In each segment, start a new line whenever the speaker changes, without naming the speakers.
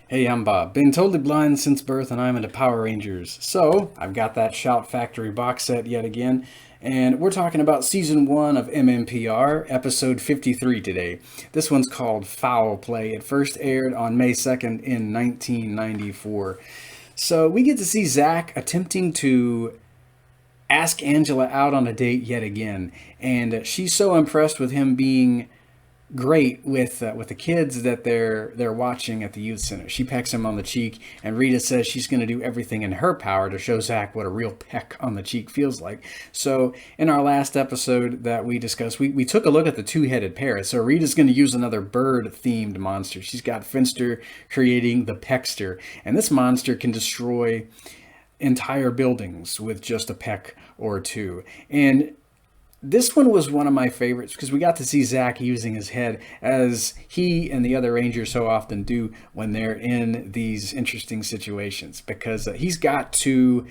Hey, I'm Bob. Been totally blind since birth, and I'm into Power Rangers. So, I've got that Shout Factory box set yet again, and we're talking about Season 1 of MMPR, Episode 53 today. This one's called Fowl Play. It first aired on May 2nd in 1994. So, we get to see Zack attempting to ask Angela out on a date yet again, and she's so impressed with him being great with the kids that they're watching at the youth center. She pecks him on the cheek, and Rita says she's going to do everything in her power to show Zack what a real peck on the cheek feels like. So in our last episode that we discussed, we took a look at the two-headed parrot. So Rita's going to use another bird-themed monster. She's got Finster creating the Peckster, and this monster can destroy entire buildings with just a peck or two. And this one was one of my favorites because we got to see Zack using his head as he and the other Rangers so often do when they're in these interesting situations, because he's got to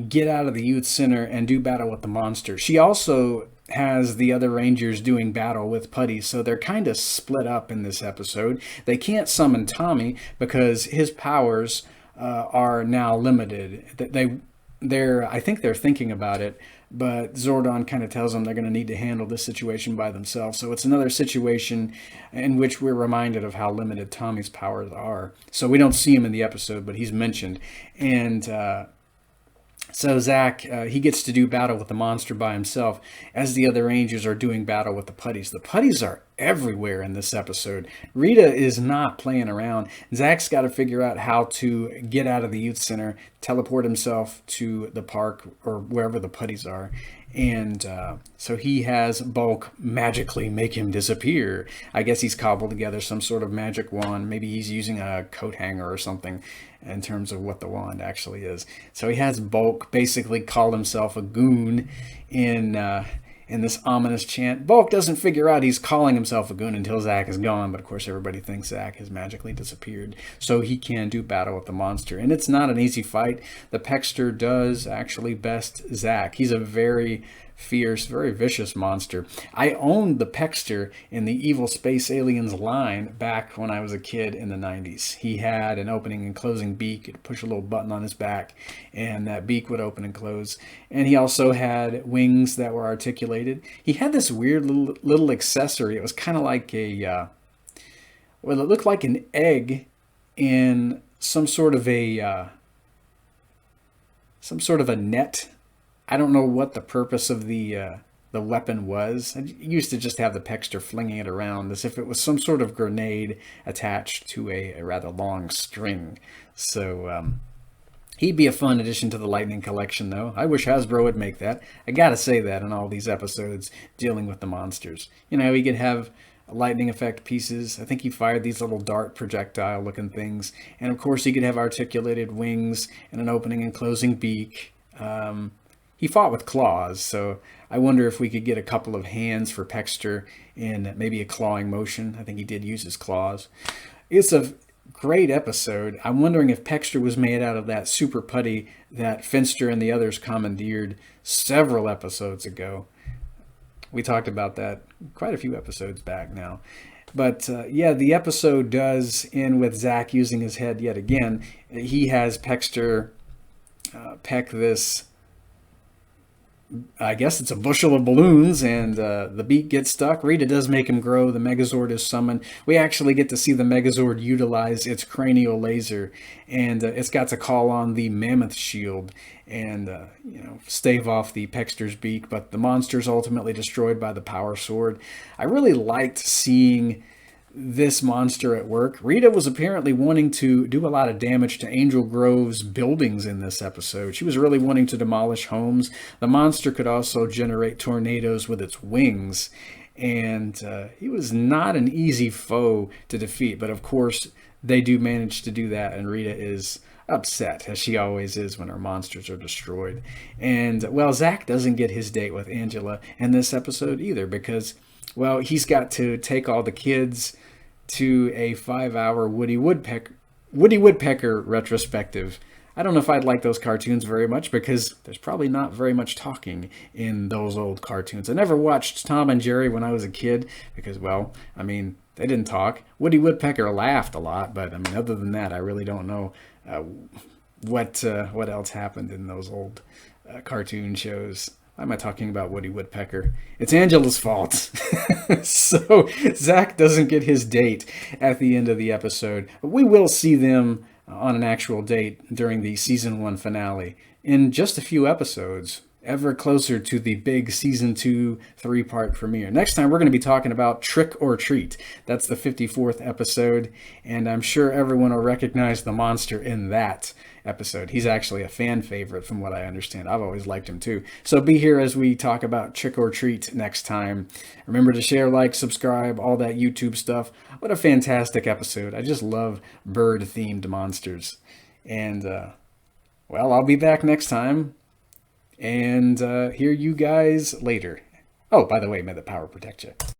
get out of the youth center and do battle with the monster. She also has the other Rangers doing battle with Putty, so they're kind of split up in this episode. They can't summon Tommy because his powers are now limited. I think they're thinking about it, but Zordon kind of tells them they're going to need to handle this situation by themselves. So it's another situation in which we're reminded of how limited Tommy's powers are. So we don't see him in the episode, but he's mentioned. And so Zack, he gets to do battle with the monster by himself as the other Rangers are doing battle with the Putties. The Putties are everywhere in this episode. Rita is not playing around. Zack's got to figure out how to get out of the youth center, teleport himself to the park or wherever the Putties are. And so he has Bulk magically make him disappear. I guess he's cobbled together some sort of magic wand. Maybe he's using a coat hanger or something in terms of what the wand actually is. So he has Bulk basically call himself a goon in this ominous chant. Bulk doesn't figure out he's calling himself a goon until Zack is gone, but of course everybody thinks Zack has magically disappeared, so he can do battle with the monster. And it's not an easy fight. The Peckster does actually best Zack. He's a very fierce, very vicious monster. I owned the Peckster in the Evil Space Aliens line back when I was a kid in the 90s. He had an opening and closing beak. You'd push a little button on his back, and that beak would open and close. And he also had wings that were articulated. He had this weird little accessory. It was kind of like it looked like an egg in some sort of a net. I don't know what the purpose of the weapon was. I used to just have the Peckster flinging it around as if it was some sort of grenade attached to a rather long string. So he'd be a fun addition to the Lightning collection, though. I wish Hasbro would make that. I gotta say that in all these episodes dealing with the monsters. You know, he could have lightning effect pieces. I think he fired these little dart projectile looking things. And of course he could have articulated wings and an opening and closing beak. He fought with claws, so I wonder if we could get a couple of hands for Peckster in maybe a clawing motion. I think he did use his claws. It's a great episode. I'm wondering if Peckster was made out of that super putty that Finster and the others commandeered several episodes ago. We talked about that quite a few episodes back now. But yeah, the episode does end with Zack using his head yet again. He has Peckster peck this, I guess it's a bushel of balloons, and the beak gets stuck. Rita does make him grow. The Megazord is summoned. We actually get to see the Megazord utilize its cranial laser, and it's got to call on the Mammoth Shield and stave off the Peckster's beak, but the monster's ultimately destroyed by the Power Sword. I really liked seeing this monster at work. Rita was apparently wanting to do a lot of damage to Angel Grove's buildings in this episode. She was really wanting to demolish homes. The monster could also generate tornadoes with its wings, and he was not an easy foe to defeat, but of course they do manage to do that, and Rita is upset, as she always is when her monsters are destroyed. And well, Zack doesn't get his date with Angela in this episode either, because well, he's got to take all the kids to a 5-hour Woody Woodpecker retrospective. I don't know if I'd like those cartoons very much because there's probably not very much talking in those old cartoons. I never watched Tom and Jerry when I was a kid because, well, I mean, They didn't talk. Woody Woodpecker laughed a lot, but I mean, other than that, I really don't know what else happened in those old cartoon shows. Why am I talking about Woody Woodpecker? It's Angela's fault. So Zack doesn't get his date at the end of the episode. But we will see them on an actual date during the season 1 finale in just a few episodes, ever closer to the big season 2 3-part premiere. Next time, we're going to be talking about Trick or Treat. That's the 54th episode, and I'm sure everyone will recognize the monster in that episode. He's actually a fan favorite from what I understand. I've always liked him too. So be here as we talk about Trick or Treat next time. Remember to share, like, subscribe, all that YouTube stuff. What a fantastic episode. I just love bird-themed monsters. And, well, I'll be back next time and hear you guys later. Oh, by the way, may the power protect you.